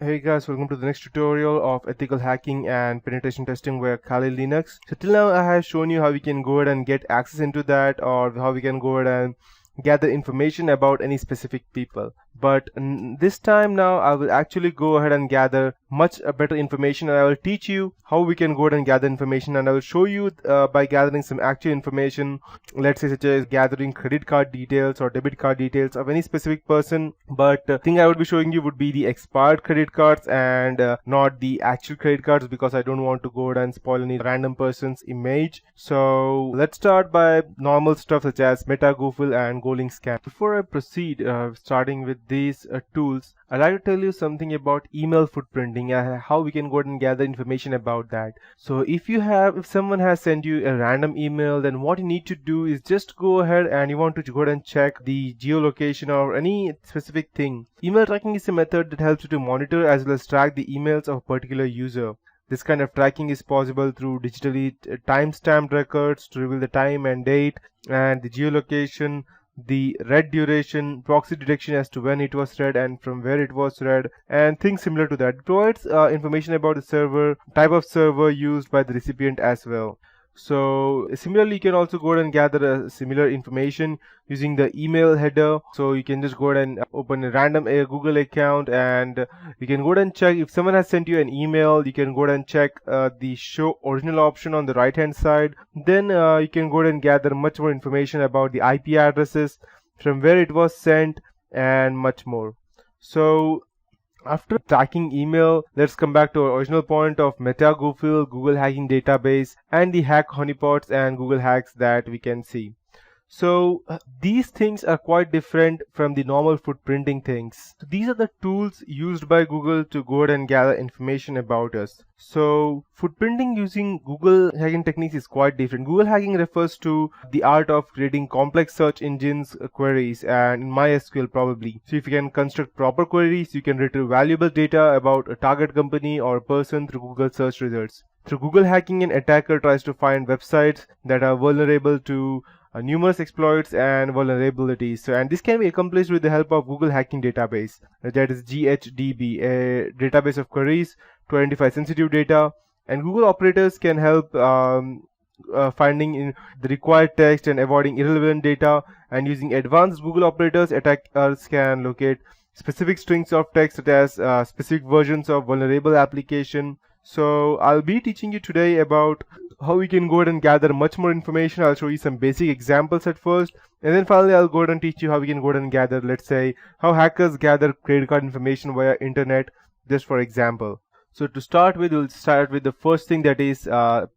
Hey guys, welcome to the next tutorial of ethical hacking and penetration testing via Kali Linux. So till now I have shown you how we can go ahead and get access into that, or how we can go ahead and gather information about any specific people. But this time now I will actually go ahead and gather much better information, and I will teach you how we can go ahead and gather information, and I will show you by gathering some actual information, let's say such as gathering credit card details or debit card details of any specific person. But the thing I would be showing you would be the expired credit cards and not the actual credit cards, because I don't want to go ahead and spoil any random person's image. So let's start by normal stuff such as MetaGoofle and Goling Scan. Before I proceed, starting with these tools, I'd like to tell you something about email footprinting and how we can go ahead and gather information about that. So if someone has sent you a random email, then what you need to do is just go ahead and you want to go ahead and check the geolocation or any specific thing. Email tracking is a method that helps you to monitor as well as track the emails of a particular user. This kind of tracking is possible through digitally time-stamped records to reveal the time and date, and the geolocation, the read duration, proxy detection as to when it was read and from where it was read, and things similar to that. It provides information about the server, type of server used by the recipient as well. So similarly, you can also go ahead and gather similar information using the email header. So you can just go ahead and open a random Google account, and you can go ahead and check if someone has sent you an email. You can go ahead and check the show original option on the right hand side. Then you can go ahead and gather much more information about the IP addresses, from where it was sent, and much more. So after tracking email, let's come back to our original point of MetaGoofle, Google Hacking Database, and the hack honeypots and Google hacks that we can see. So these things are quite different from the normal footprinting things. So these are the tools used by Google to go ahead and gather information about us. So footprinting using Google hacking techniques is quite different. Google hacking refers to the art of creating complex search engines queries, and in MySQL probably. So if you can construct proper queries, you can retrieve valuable data about a target company or a person through Google search results. Through Google hacking, an attacker tries to find websites that are vulnerable to numerous exploits and vulnerabilities. So, and this can be accomplished with the help of Google Hacking Database, that is GHDB, a database of queries to identify sensitive data. And Google operators can help finding in the required text and avoiding irrelevant data. And using advanced Google operators, attackers can locate specific strings of text such as specific versions of vulnerable application. So I'll be teaching you today about how we can go ahead and gather much more information. I'll show you some basic examples at first, and then finally I'll go ahead and teach you how we can go ahead and gather, let's say, how hackers gather credit card information via internet, just for example. So to start with, we'll start with the first thing, that is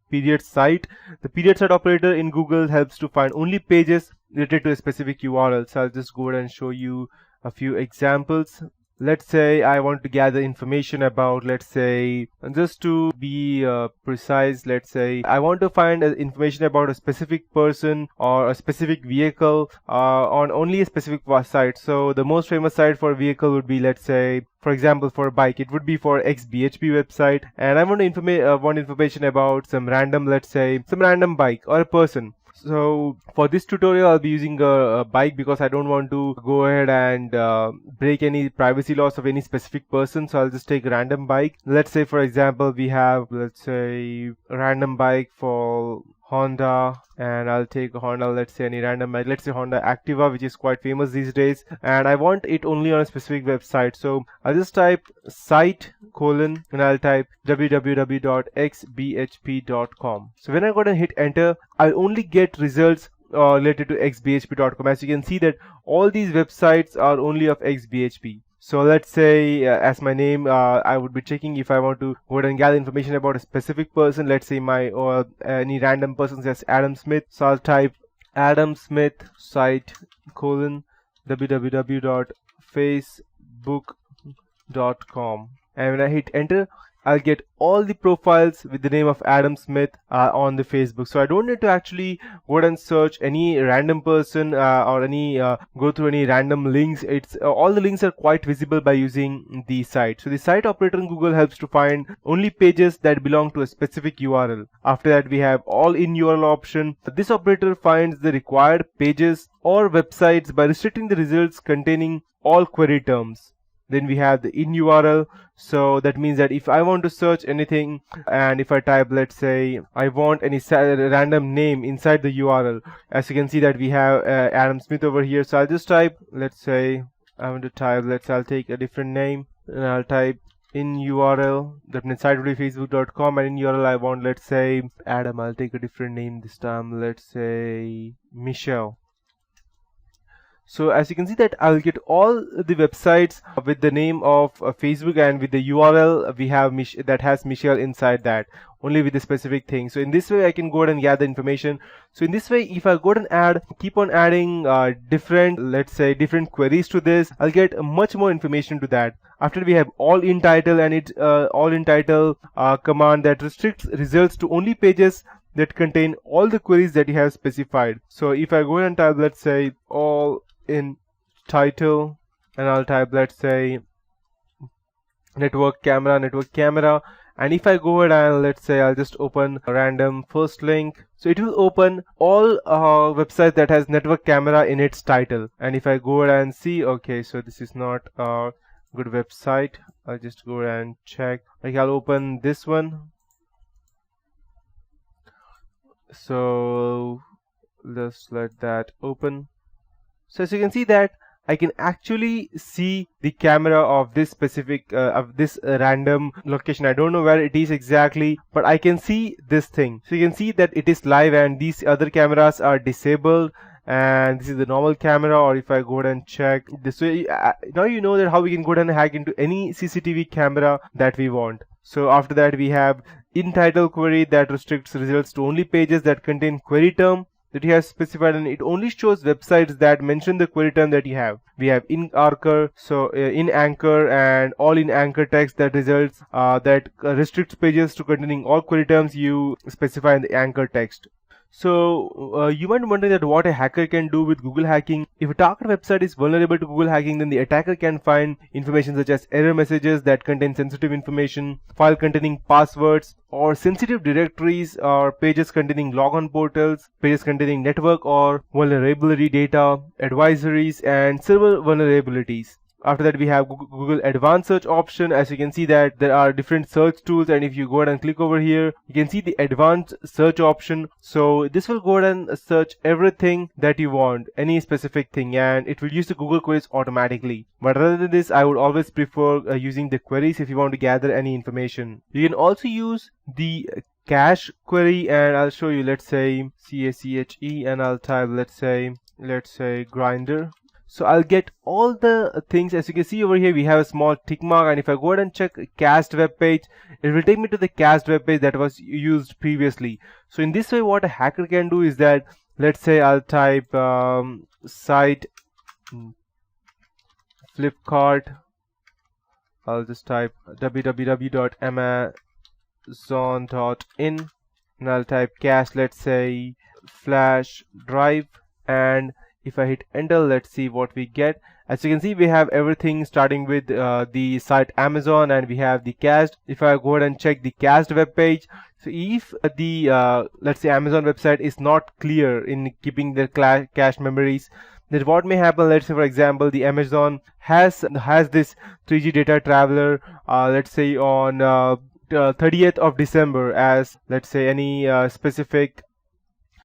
period site. The period site operator in Google helps to find only pages related to a specific URL. So I'll just go ahead and show you a few examples. Let's say I want to gather information about, let's say, just to be precise, let's say I want to find information about a specific person or a specific vehicle on only a specific site. So the most famous site for a vehicle would be, let's say, for example, for a bike, it would be for XBHP website, and I want to want information about some random, let's say, some random bike or a person. So for this tutorial, I'll be using a bike because I don't want to go ahead and break any privacy laws of any specific person. So I'll just take a random bike. Let's say, for example, we have, let's say, a random bike for Honda, and I'll take a Honda, let's say any random bike, let's say Honda Activa, which is quite famous these days, and I want it only on a specific website. So I'll just type site : and I'll type www.xbhp.com. So when I go and hit enter, I'll only get results related to xbhp.com. As you can see that all these websites are only of xbhp. So let's say as my name, I would be checking if I want to go ahead and gather information about a specific person. Let's say any random person says Adam Smith. So I'll type Adam Smith site : www.facebook.com, and when I hit enter, I'll get all the profiles with the name of Adam Smith on the Facebook. So I don't need to actually go ahead and search any random person or any go through any random links. It's all the links are quite visible by using the site. So the site operator in Google helps to find only pages that belong to a specific URL. After that, we have all in URL option. This operator finds the required pages or websites by restricting the results containing all query terms. Then we have the in URL. So that means that if I want to search anything, and if I type, let's say I want any random name inside the URL, as you can see that we have Adam Smith over here. So I'll just type, let's say I want to type, I'll take a different name, and I'll type in URL, that means site will be facebook.com, and in URL I want, let's say Adam. I'll take a different name this time, let's say Michelle. So as you can see that I'll get all the websites with the name of Facebook, and with the URL we have that has Michelle inside that, only with the specific thing. So in this way I can go ahead and gather information. So in this way, if I go ahead and keep on adding different, let's say different queries to this, I'll get much more information to that. After we have all in title, and it all in title command that restricts results to only pages that contain all the queries that you have specified. So if I go ahead and type, let's say all in title, and I'll type, let's say network camera, and if I go ahead and let's say I'll just open a random first link, so it will open all websites that has network camera in its title. And if I go ahead and see, okay, so this is not a good website, I'll just go ahead and check. Like I'll open this one, so let's let that open. So as you can see that I can actually see the camera of this specific random location. I don't know where it is exactly, but I can see this thing. So you can see that it is live, and these other cameras are disabled, and this is the normal camera. Or if I go ahead and check this way, now you know that how we can go ahead and hack into any CCTV camera that we want. So after that we have in title query that restricts results to only pages that contain query term that you have specified, and it only shows websites that mention the query term that you have. We have in anchor, so in anchor and all in anchor text that results that restricts pages to containing all query terms you specify in the anchor text. So you might wonder that what a hacker can do with Google hacking. If a target website is vulnerable to Google hacking, then the attacker can find information such as error messages that contain sensitive information, file containing passwords, or sensitive directories, or pages containing logon portals, pages containing network or vulnerability data, advisories, and server vulnerabilities. After that we have Google advanced search option. As you can see that there are different search tools, and if you go ahead and click over here, you can see the advanced search option. So this will go ahead and search everything that you want, any specific thing, and it will use the Google queries automatically. But rather than this, I would always prefer using the queries if you want to gather any information. You can also use the cache query, and I'll show you. Let's say CACHE, and I'll type, let's say Grindr. So I'll get all the things. As you can see over here, we have a small tick mark, and if I go ahead and check cached web page, it will take me to the cached web page that was used previously. So in this way, what a hacker can do is that, let's say I'll type site Flipkart. I'll just type www.amazon.in, and I'll type cache, let's say flash drive, and if I hit enter, let's see what we get. As you can see, we have everything starting with the site Amazon, and we have the cached. If I go ahead and check the cached web page, so if the let's say Amazon website is not clear in keeping the cache memories, then what may happen, let's say for example the Amazon has this 3G data traveler, let's say on 30th of December as, let's say, any specific